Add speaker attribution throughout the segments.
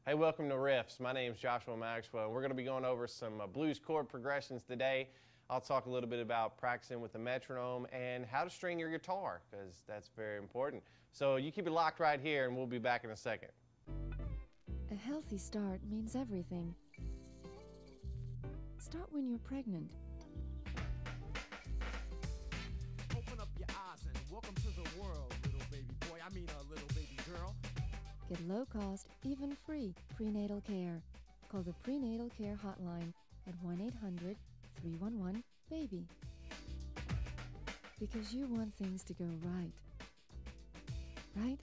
Speaker 1: Hey, welcome to Riffs. My name is Joshua Maxwell, and we're going to be going over some blues chord progressions today. I'll talk a little bit about practicing with the metronome and how to string your guitar, because that's very important. So you keep it locked right here, and we'll be back in a second.
Speaker 2: A healthy start means everything. Start when you're pregnant.
Speaker 3: Open up your eyes and welcome to the world, little baby boy. I mean a little baby girl.
Speaker 2: Get low-cost, even free prenatal care. Call the Prenatal Care Hotline at 1-800-311-BABY. Because you want things to go right. Right?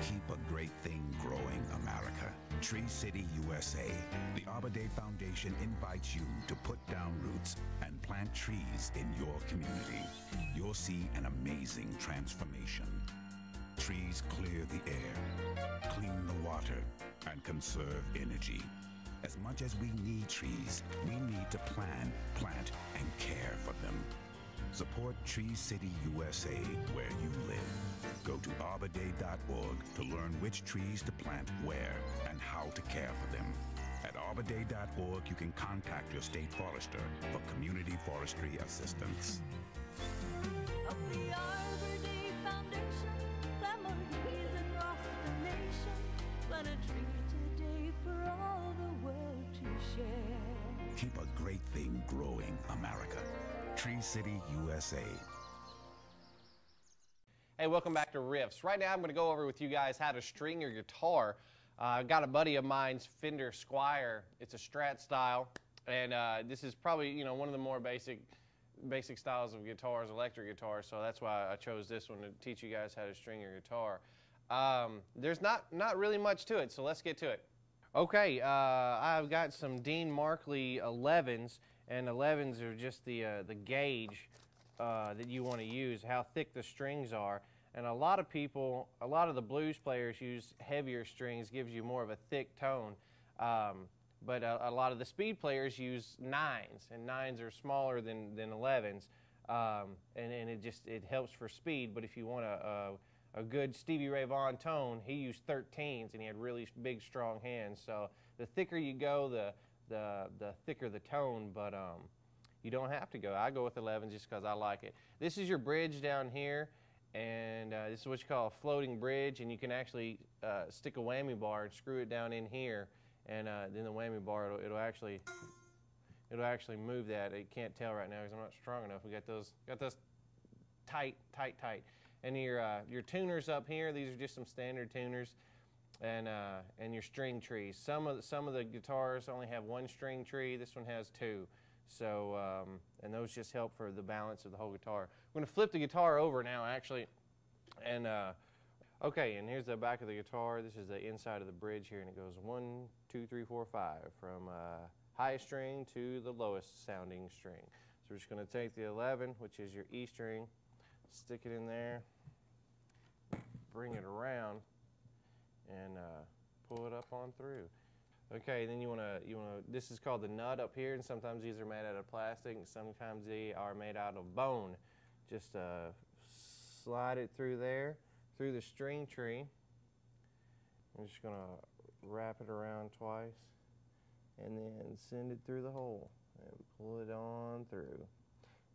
Speaker 4: Keep a great thing growing, America. Tree City, USA. The Arbor Day Foundation invites you to put down roots and plant trees in your community. You'll see an amazing transformation. Trees clear the air, clean the water, and conserve energy. As much as we need trees, we need to plan, plant, and care for them. Support Tree City, USA, where you live. Go to arborday.org to learn which trees to plant where and how to care for them. At arborday.org, you can contact your state forester for community forestry assistance.
Speaker 5: Of the Arbor Day Foundation, families across the nation, plant a tree today for all the world to share.
Speaker 4: Keep a great thing growing, America. Tree City, USA.
Speaker 1: Hey, welcome back to Riffs. Right now I'm going to go over with you guys how to string your guitar. I've got a buddy of mine's Fender Squire. It's a Strat style, and this is probably one of the more basic styles of guitars, electric guitars. So that's why I chose this one to teach you guys how to string your guitar. There's not really much to it, so let's get to it. Okay, I've got some Dean Markley 11s, and 11s are just the gauge that you want to use, how thick the strings are. And a lot of the blues players use heavier strings, gives you more of a thick tone. But a lot of the speed players use 9s, and 9s are smaller than 11s. And it helps for speed. But if you want a good Stevie Ray Vaughan tone, he used 13s, and he had really big, strong hands. So the thicker you go, the thicker the tone. But you don't have to go. I go with 11s just because I like it. This is your bridge down here. And this is what you call a floating bridge, and you can actually stick a whammy bar and screw it down in here, and then the whammy bar it'll actually move that. You can't tell right now because I'm not strong enough. We got those tight. And your tuners up here, these are just some standard tuners, and your string trees. Some of the guitars only have one string tree. This one has two. So, and those just help for the balance of the whole guitar. I'm going to flip the guitar over now, actually. And, okay, and here's the back of the guitar. This is the inside of the bridge here, and it goes 1, 2, 3, 4, 5, from highest string to the lowest sounding string. So we're just going to take the 11, which is your E string, stick it in there, bring it around, and pull it up on through. Okay, then you want to, this is called the nut up here, and sometimes these are made out of plastic, and sometimes they are made out of bone. Just slide it through there, through the string tree. I'm just going to wrap it around twice, and then send it through the hole, and pull it on through.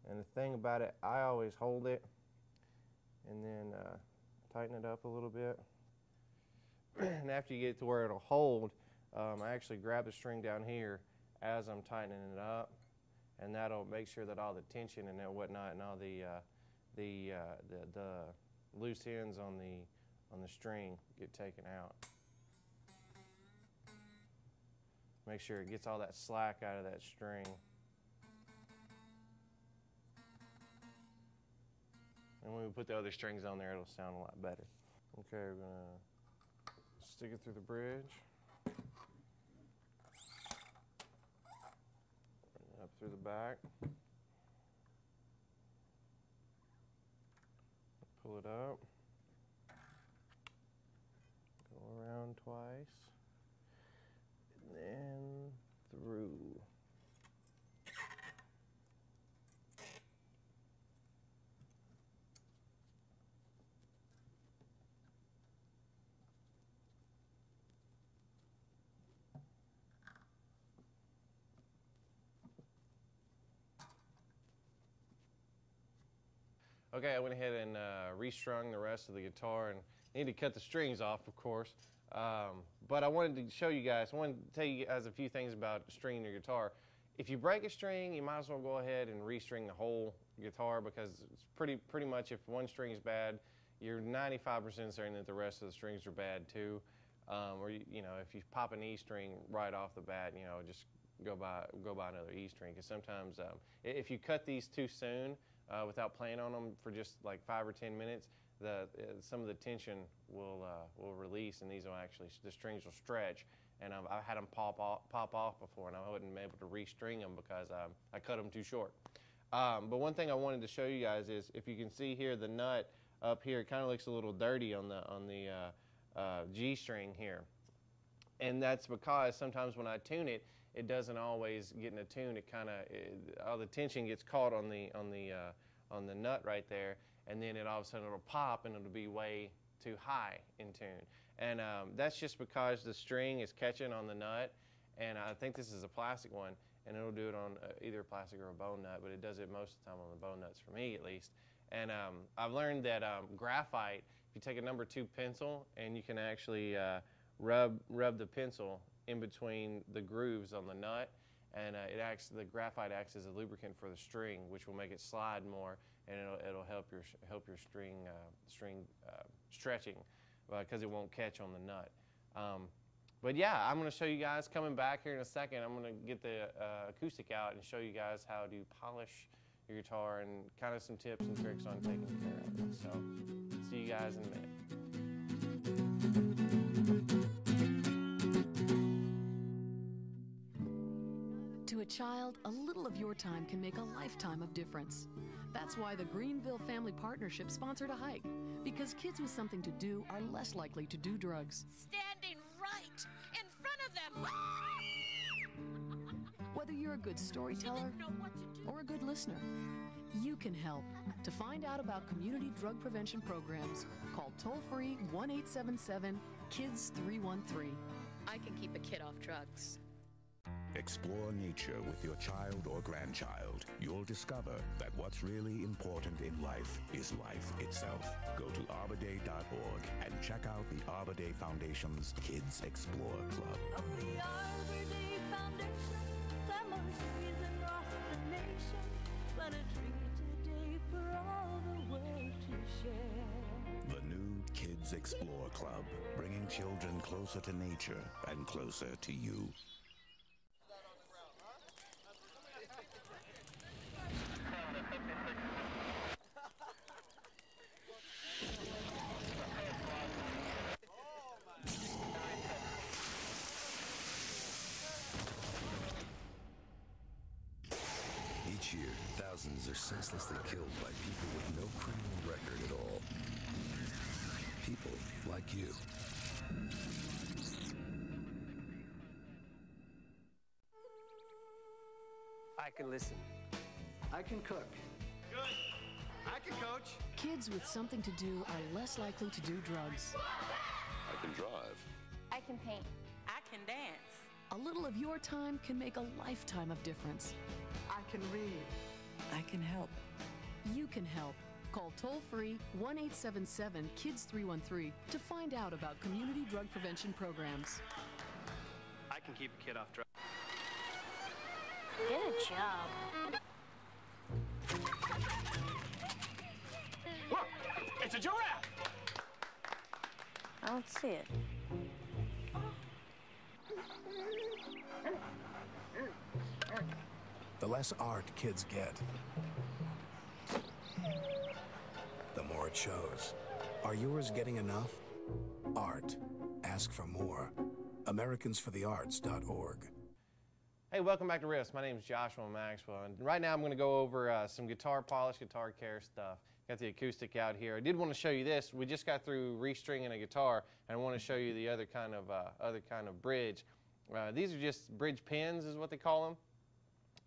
Speaker 1: And the thing about it, I always hold it, and then tighten it up a little bit. And after you get to where it'll hold, I actually grab the string down here as I'm tightening it up, and that'll make sure that all the tension and whatnot and all the loose ends on the string get taken out. Make sure it gets all that slack out of that string. And when we put the other strings on there, it'll sound a lot better. Okay, we're gonna stick it through the bridge. Up through the back. Pull it up. Go around twice. And then through. Okay, I went ahead and restrung the rest of the guitar, and need to cut the strings off, of course. But I wanted to show you guys, I wanted to tell you guys a few things about stringing your guitar. If you break a string, you might as well go ahead and restring the whole guitar, because it's pretty much, if one string is bad, you're 95% certain that the rest of the strings are bad too. Or you know, if you pop an E string right off the bat, you know, just go buy another E string, because sometimes if you cut these too soon without playing on them for just like 5 or 10 minutes, some of the tension will release, and the strings will stretch. And I've had them pop off before, and I wasn't able to restring them because I cut them too short. But one thing I wanted to show you guys is, if you can see here, the nut up here, it kind of looks a little dirty on the G string here, and that's because sometimes when I tune it, it doesn't always get in a tune. It all the tension gets caught on the nut right there, and then all of a sudden it'll pop and it'll be way too high in tune. And that's just because the string is catching on the nut, and I think this is a plastic one, and it'll do it on either a plastic or a bone nut, but it does it most of the time on the bone nuts for me, at least. And I've learned that graphite, if you take a number 2 pencil and you can actually rub the pencil in between the grooves on the nut, and the graphite acts as a lubricant for the string, which will make it slide more, and it'll help your string stretching, because it won't catch on the nut. But yeah, I'm going to show you guys, coming back here in a second, I'm going to get the acoustic out and show you guys how to polish your guitar, and kind of some tips and tricks on taking care of it. So see you guys in a minute.
Speaker 6: To a child, a little of your time can make a lifetime of difference. That's why the Greenville Family Partnership sponsored a hike, because kids with something to do are less likely to do drugs.
Speaker 7: Standing right in front of them.
Speaker 6: Whether you're a good storyteller or a good listener, you can help. To find out about community drug prevention programs, call toll-free 1-877-KIDS-313.
Speaker 7: I can keep a kid off drugs.
Speaker 4: Explore nature with your child or grandchild. You'll discover that what's really important in life is life itself. Go to ArborDay.org and check out the Arbor Day Foundation's Kids Explore Club.
Speaker 5: Of the Arbor Day Foundation, families across the nation, plant a tree today for all the world to share.
Speaker 4: The new Kids Explore Club, bringing children closer to nature and closer to you.
Speaker 8: Each year, thousands are senselessly killed by people with no criminal record at all. People like you.
Speaker 9: I can listen. I can cook.
Speaker 3: Good. I can coach.
Speaker 6: Kids with something to do are less likely to do drugs.
Speaker 8: I can drive.
Speaker 10: I can paint.
Speaker 7: I can dance.
Speaker 6: A little of your time can make a lifetime of difference.
Speaker 9: I can read.
Speaker 7: I can help.
Speaker 6: You can help. Call toll-free 1-877-KIDS-313 to find out about community drug prevention programs.
Speaker 9: I can keep a kid off drugs.
Speaker 10: Get a job.
Speaker 9: Look, it's a giraffe!
Speaker 10: I don't see it.
Speaker 8: The less art kids get, the more it shows. Are yours getting enough? Art. Ask for more. AmericansForTheArts.org.
Speaker 1: Hey, welcome back to Riffs. My name is Joshua Maxwell, and right now I'm going to go over some guitar polish, guitar care stuff. Got the acoustic out here. I did want to show you this. We just got through restringing a guitar, and I want to show you the other kind of bridge. These are just bridge pins, is what they call them.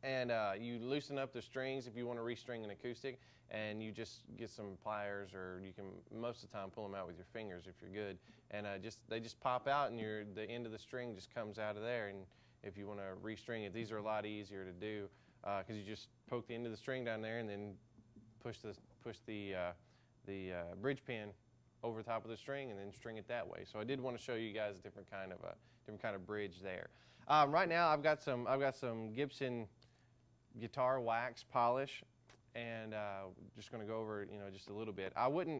Speaker 1: And you loosen up the strings if you want to restring an acoustic, and you just get some pliers, or you can most of the time pull them out with your fingers if you're good. And they just pop out, and the end of the string just comes out of there. And if you want to restring it, these are a lot easier to do because you just poke the end of the string down there and then push the bridge pin over the top of the string and then string it that way. So I did want to show you guys a different kind of bridge there. Right now I've got some Gibson guitar wax polish, and just going to go over just a little bit. I would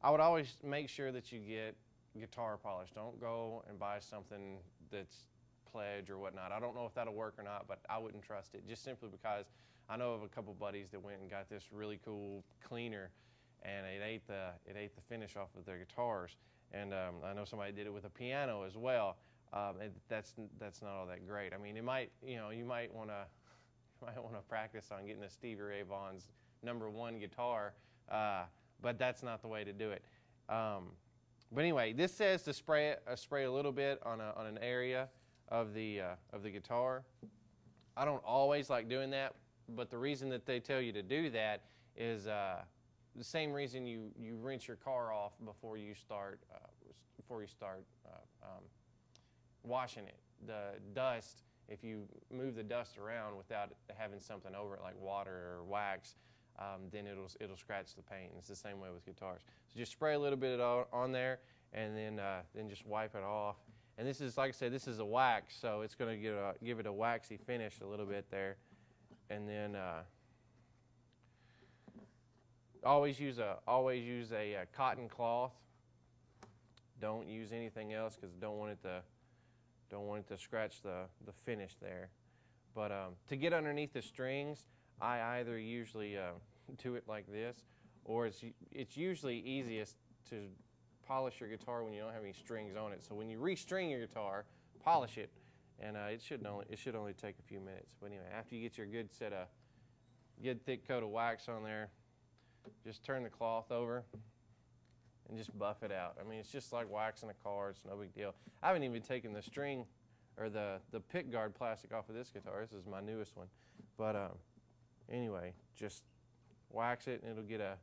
Speaker 1: always make sure that you get guitar polish. Don't go and buy something that's Pledge or whatnot. I don't know if that'll work or not, but I wouldn't trust it, just simply because I know of a couple buddies that went and got this really cool cleaner, and it ate the finish off of their guitars. And I know somebody did it with a piano as well. And that's not all that great. I mean, you might want to practice on getting a Stevie Ray Vaughan's #1 guitar, but that's not the way to do it. But anyway, this says to spray a little bit on an area of the guitar. I don't always like doing that, but the reason that they tell you to do that is the same reason you rinse your car off before you start washing it. The dust, if you move the dust around without having something over it like water or wax, then it'll scratch the paint. It's the same way with guitars. So just spray a little bit on there, and then just wipe it off. And this is, like I said, this is a wax, so it's going to give it a waxy finish a little bit there. And then always use a cotton cloth. Don't use anything else because don't want it to scratch the finish there. But to get underneath the strings, I either usually do it like this, or it's usually easiest to polish your guitar when you don't have any strings on it. So when you restring your guitar, polish it, and it should only take a few minutes. But anyway, after you get your good thick coat of wax on there, just turn the cloth over and just buff it out. I mean, it's just like waxing a car. It's no big deal. I haven't even taken the string or the pick guard plastic off of this guitar. This is my newest one. But anyway, just wax it, and it'll get a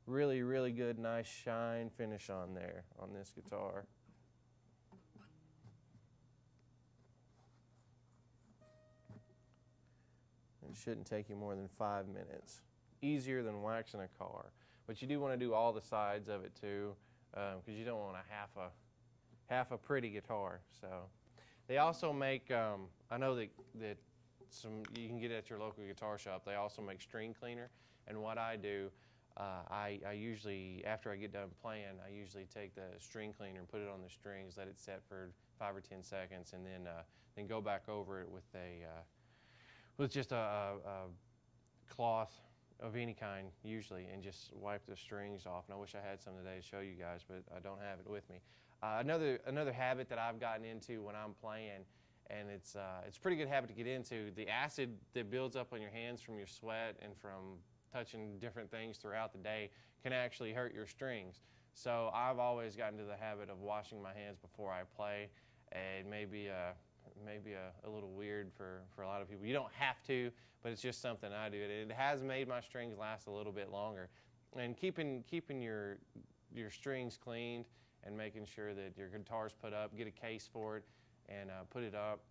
Speaker 1: really, really good, nice shine finish on there on this guitar. It shouldn't take you more than 5 minutes. Easier than waxing a car. But you do want to do all the sides of it too, because you don't want half a pretty guitar. So they also make, I know that you can get it at your local guitar shop. They also make string cleaner. And what I do, I usually, after I get done playing, I usually take the string cleaner and put it on the strings, let it set for 5 or 10 seconds, and then go back over it with just a cloth of any kind usually, and just wipe the strings off. And I wish I had some today to show you guys, but I don't have it with me. Another habit that I've gotten into when I'm playing, and it's a pretty good habit to get into, the acid that builds up on your hands from your sweat and from touching different things throughout the day can actually hurt your strings. So I've always gotten to the habit of washing my hands before I play. And maybe a little weird for a lot of people. You don't have to, but it's just something I do. It has made my strings last a little bit longer. And keeping your strings cleaned and making sure that your guitar's put up, get a case for it, and put it up.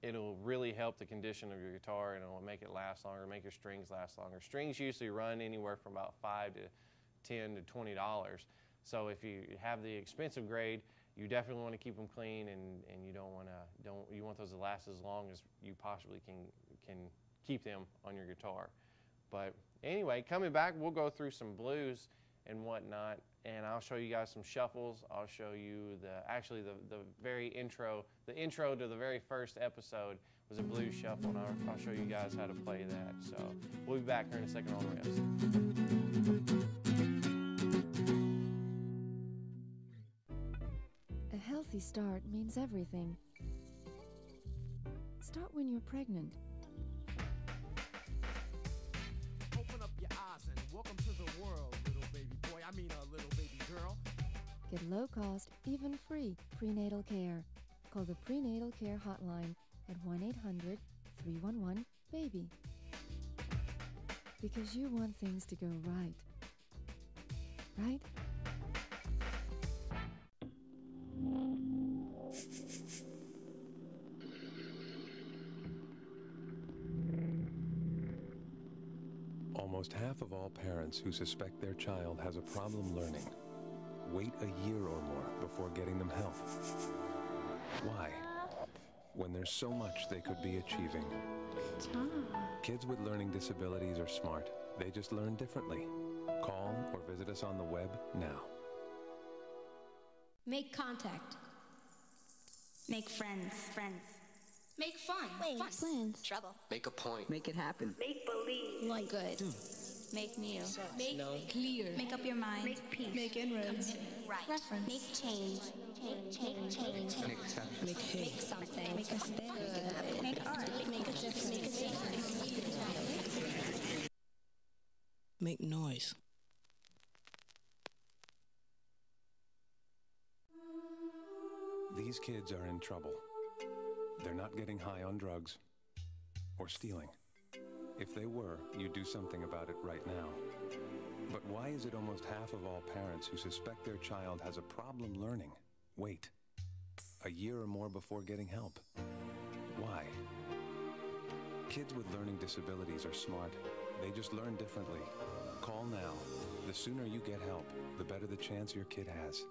Speaker 1: It'll really help the condition of your guitar, and it'll make it last longer, make your strings last longer. Strings usually run anywhere from about $5 to $10 to $20. So if you have the expensive grade, you definitely want to keep them clean, and you want those to last as long as you possibly can keep them on your guitar. But anyway, coming back, we'll go through some blues and whatnot, and I'll show you guys some shuffles. I'll show you the very intro. The intro to the very first episode was a blues shuffle, and I'll show you guys how to play that. So we'll be back here in a second on Riffs.
Speaker 2: A healthy start means everything. Start when you're pregnant.
Speaker 3: Open up your eyes and welcome to the world, little baby boy. I mean a little baby girl.
Speaker 2: Get low-cost, even free prenatal care. Call the Prenatal Care Hotline at 1-800-311-BABY. Because you want things to go right. Right?
Speaker 11: Almost half of all parents who suspect their child has a problem learning wait a year or more before getting them help. Why? When there's so much they could be achieving. Kids with learning disabilities are smart. They just learn differently. Call or visit us on the web now.
Speaker 12: Make contact.
Speaker 13: Make friends.
Speaker 12: Make fun.
Speaker 13: Friends.
Speaker 10: Trouble.
Speaker 9: Make a point.
Speaker 14: Make it happen.
Speaker 13: Make believe.
Speaker 12: Like good.
Speaker 13: Make new.
Speaker 12: Make clear.
Speaker 13: Make up your mind.
Speaker 12: Make peace.
Speaker 13: Make inroads.
Speaker 10: Right.
Speaker 13: Reference.
Speaker 10: Make change. Change.
Speaker 9: Make acceptance.
Speaker 12: Make hate. Make something.
Speaker 13: Make a stand. Make art.
Speaker 12: Make a difference.
Speaker 14: Make noise.
Speaker 11: These kids are in trouble. They're not getting high on drugs or stealing. If they were, you'd do something about it right now. But why is it almost half of all parents who suspect their child has a problem learning wait a year or more before getting help? Why? Kids with learning disabilities are smart. They just learn differently. Call now. The sooner you get help, the better the chance your kid has.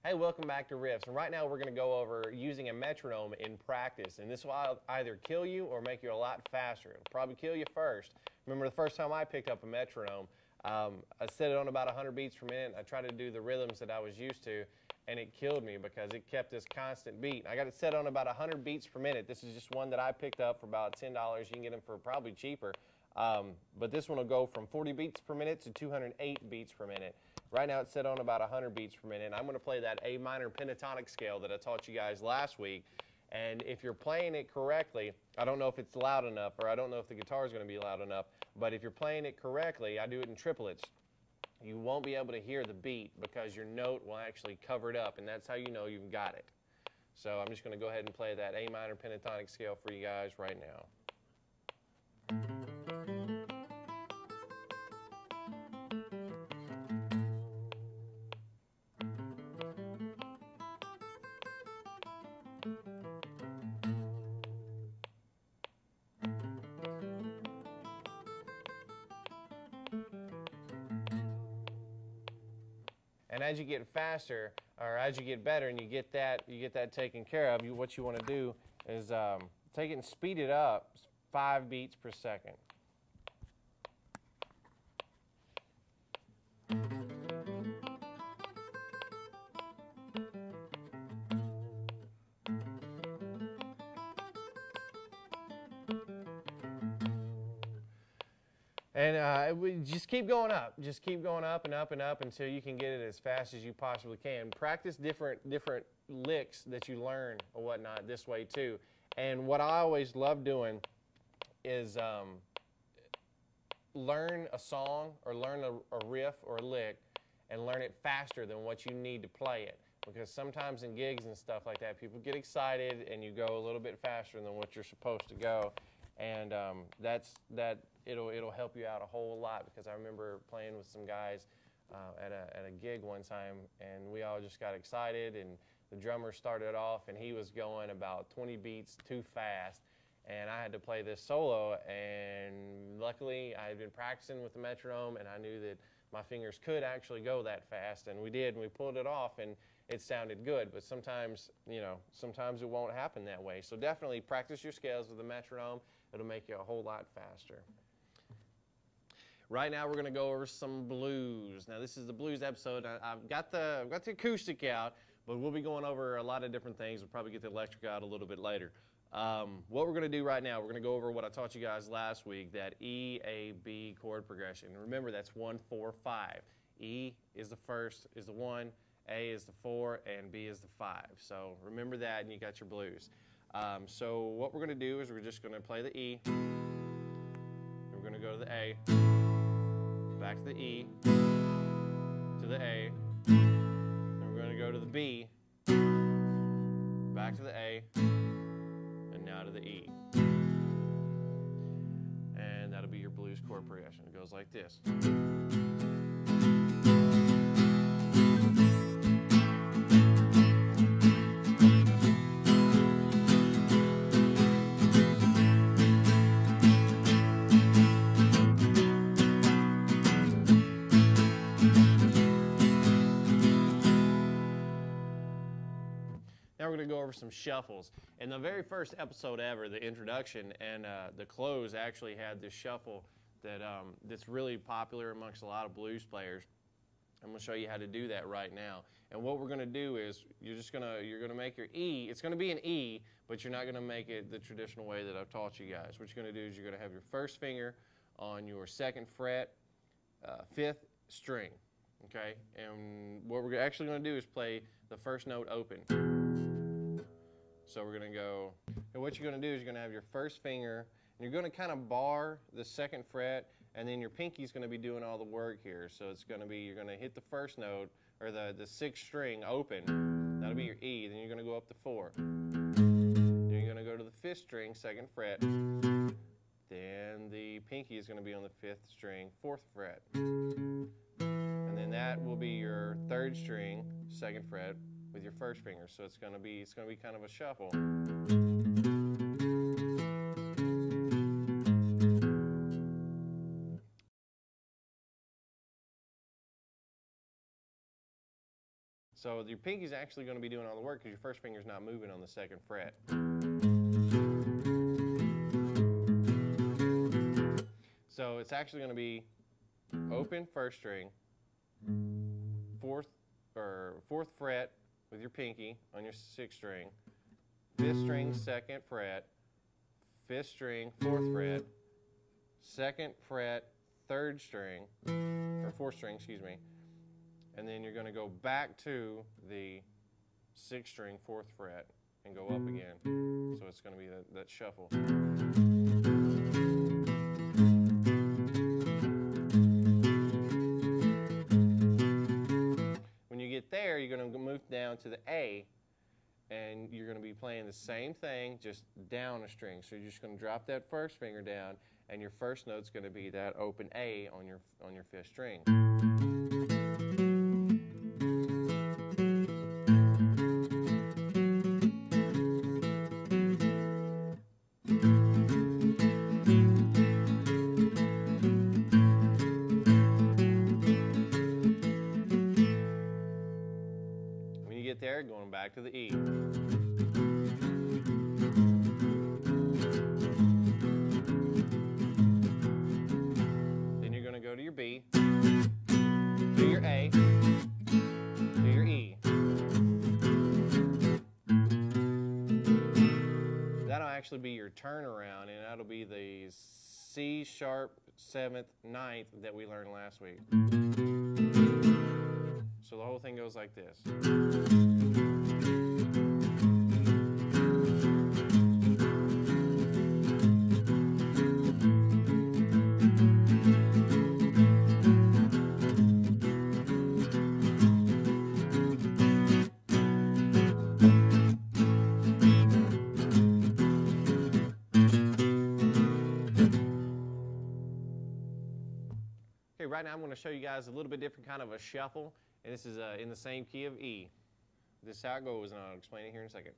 Speaker 1: Hey, welcome back to Riffs. And right now we're going to go over using a metronome in practice. And this will either kill you or make you a lot faster. It'll probably kill you first. Remember the first time I picked up a metronome, I set it on about 100 beats per minute. I tried to do the rhythms that I was used to, and it killed me because it kept this constant beat. I got it set on about 100 beats per minute. This is just one that I picked up for about $10. You can get them for probably cheaper. But this one will go from 40 beats per minute to 208 beats per minute. Right now it's set on about 100 beats per minute. I'm going to play that A minor pentatonic scale that I taught you guys last week. And if you're playing it correctly, I don't know if it's loud enough, or I don't know if the guitar is going to be loud enough, but if you're playing it correctly, I do it in triplets, you won't be able to hear the beat because your note will actually cover it up, and that's how you know you've got it. So I'm just going to go ahead and play that A minor pentatonic scale for you guys right now. And as you get faster, or as you get better, and you get that taken care of, what you want to do is take it and speed it up 5 beats per second. And we just keep going up. Just keep going up and up and up until you can get it as fast as you possibly can. Practice different licks that you learn or whatnot this way too. And what I always love doing is learn a song or learn a riff or a lick and learn it faster than what you need to play it. Because sometimes in gigs and stuff like that, people get excited and you go a little bit faster than what you're supposed to go. And it'll help you out a whole lot, because I remember playing with some guys at a gig one time, and we all just got excited, and the drummer started off and he was going about 20 beats too fast, and I had to play this solo, and luckily I had been practicing with the metronome and I knew that my fingers could actually go that fast, and we did, and we pulled it off, and it sounded good. But sometimes, sometimes it won't happen that way. So definitely practice your scales with the metronome. It'll make you a whole lot faster. Right now we're going to go over some blues. Now this is the blues episode. I've got the acoustic out, but we'll be going over a lot of different things. We'll probably get the electric out a little bit later. What we're going to do right now, we're going to go over what I taught you guys last week, that E, A, B chord progression. Remember, that's 1, 4, 5. E is the first, is the 1, A is the 4, and B is the 5. So remember that, and you got your blues. So what we're going to do is we're just going to play the E. We're going to go to the A, back to the E, to the A. Then we're going to go to the B, back to the A, and now to the E. And that'll be your blues chord progression. It goes like this. to go over some shuffles. In the very first episode ever, the introduction and the close actually had this shuffle that's really popular amongst a lot of blues players. I'm going to show you how to do that right now. And what we're going to do is you're going to make your E. It's going to be an E, but you're not going to make it the traditional way that I've taught you guys. What you're going to do is you're going to have your first finger on your 2nd fret, 5th string. Okay? And what we're actually going to do is play the first note open. So we're going to go, and what you're going to do is you're going to have your first finger, and you're going to kind of bar the 2nd fret, and then your pinky's going to be doing all the work here. So it's going to be, you're going to hit the first note, or the 6th string open. That'll be your E. Then you're going to go up to 4. Then you're going to go to the 5th string, 2nd fret. Then the pinky is going to be on the 5th string, 4th fret. And then that will be your 3rd string, 2nd fret, with your first finger. So it's going to be kind of a shuffle. So your pinky's actually going to be doing all the work because your first finger's not moving on the 2nd fret. So it's actually going to be open 1st string, 4th fret with your pinky on your 6th string, 5th string 2nd fret, 5th string 4th fret, 2nd fret 3rd string, or 4th string, excuse me. And then you're going to go back to the 6th string, 4th fret, and go up again. So it's going to be that shuffle. When you get there, you're going to move down to the A, and you're going to be playing the same thing, just down a string. So you're just going to drop that first finger down, and your first note's going to be that open A on your 5th string. There, going back to the E. Then you're going to go to your B, to your A, to your E. That'll actually be your turnaround, and that'll be the C sharp 7th, 9th that we learned last week. So the whole thing goes like this. Okay, right now I'm going to show you guys a little bit different kind of a shuffle. And this is in the same key of E. This is how it goes, and I'll explain it here in a second.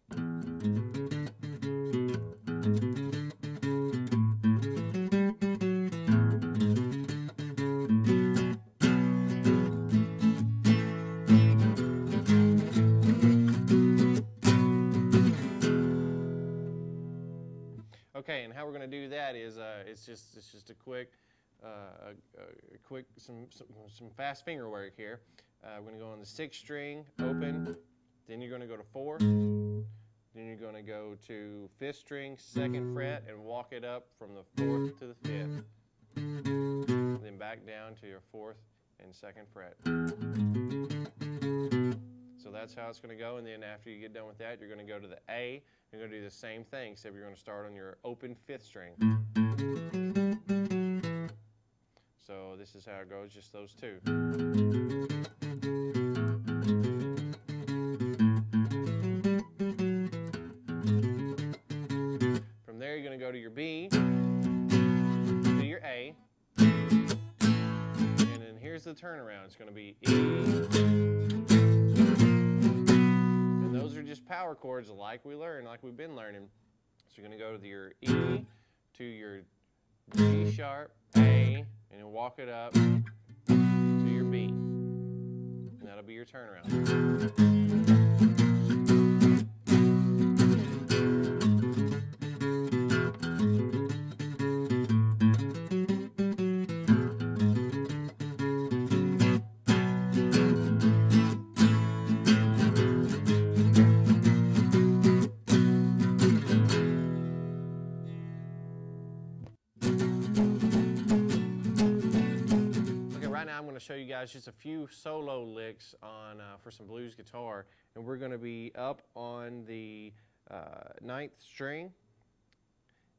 Speaker 1: Okay, and how we're going to do that is it's just a quick some fast finger work here. We're going to go on the 6th string, open, then you're going to go to 4, then you're going to go to 5th string, 2nd fret, and walk it up from the 4th to the 5th. Then back down to your 4th and 2nd fret. So that's how it's going to go, and then after you get done with that, you're going to go to the A. You're going to do the same thing, except you're going to start on your open 5th string. So this is how it goes, just those two. From there, you're going to go to your B, to your A, and then here's the turnaround. It's going to be E, and those are just power chords like we've been learning. So you're going to go to your E, to your G sharp, A, and you'll walk it up to your B, and that'll be your turnaround. right now I'm going to show you guys just a few solo licks on for some blues guitar, and we're going to be up on the 9th string,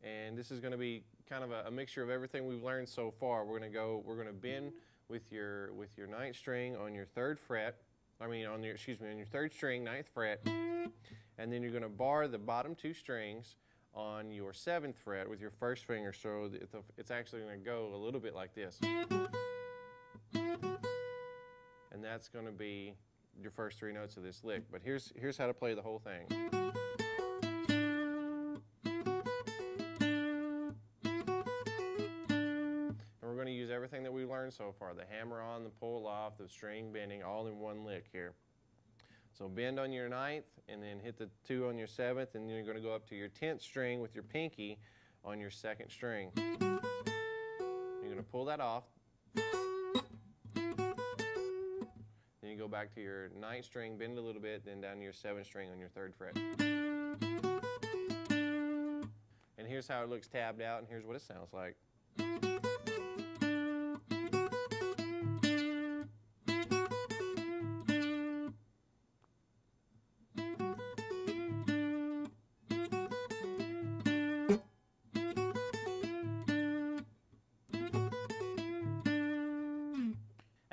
Speaker 1: and this is going to be kind of a mixture of everything we've learned so far. We're going to bend with your 9th string on your 3rd fret. On your 3rd string, 9th fret, and then you're going to bar the bottom 2 strings on your 7th fret with your 1st finger, so it's actually going to go a little bit like this. And that's going to be your first 3 notes of this lick. But here's how to play the whole thing. And we're going to use everything that we learned so far: the hammer on, the pull off, the string bending, all in one lick here. So bend on your 9th, and then hit the 2 on your 7th, and then you're going to go up to your 10th string with your pinky on your 2nd string. You're going to pull that off. Then you go back to your 9th string, bend a little bit, then down to your 7th string on your 3rd fret. And here's how it looks tabbed out, and here's what it sounds like.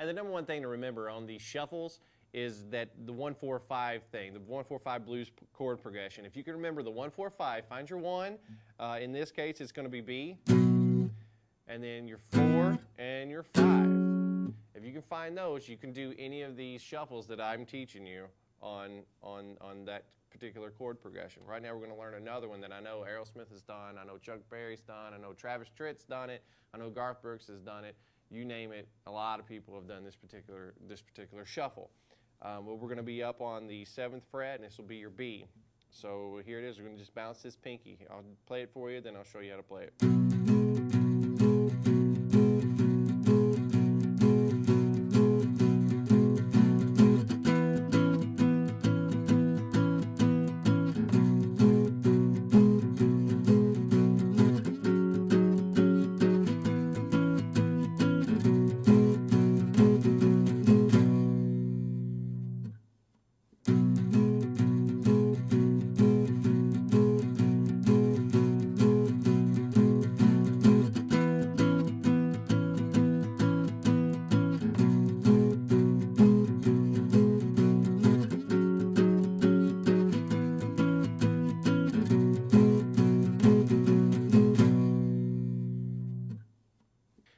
Speaker 1: And the number one thing to remember on these shuffles is that the 1-4-5 thing, the 1-4-5 blues chord progression. If you can remember the 1-4-5, find your 1. In this case, it's going to be B, and then your 4 and your 5. If you can find those, you can do any of these shuffles that I'm teaching you on that particular chord progression. Right now, we're going to learn another one that I know Aerosmith has done, I know Chuck Berry's done, I know Travis Tritt's done it, I know Garth Brooks has done it. You name it, a lot of people have done this particular shuffle. Well, we're going to be up on the 7th fret, and this will be your B. So here it is. We're going to just bounce this pinky. I'll play it for you, then I'll show you how to play it.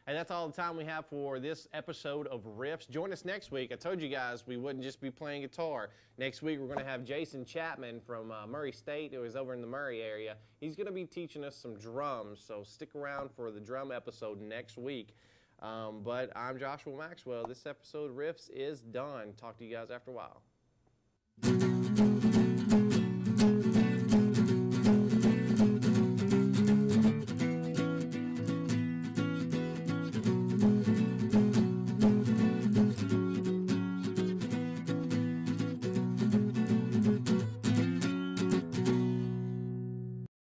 Speaker 1: And that's all the time we have for this episode of Riffs. Join us next week. I told you guys we wouldn't just be playing guitar. Next week we're going to have Jason Chapman from Murray State, who is over in the Murray area. He's going to be teaching us some drums, so stick around for the drum episode next week. But I'm Joshua Maxwell. This episode of Riffs is done. Talk to you guys after a while.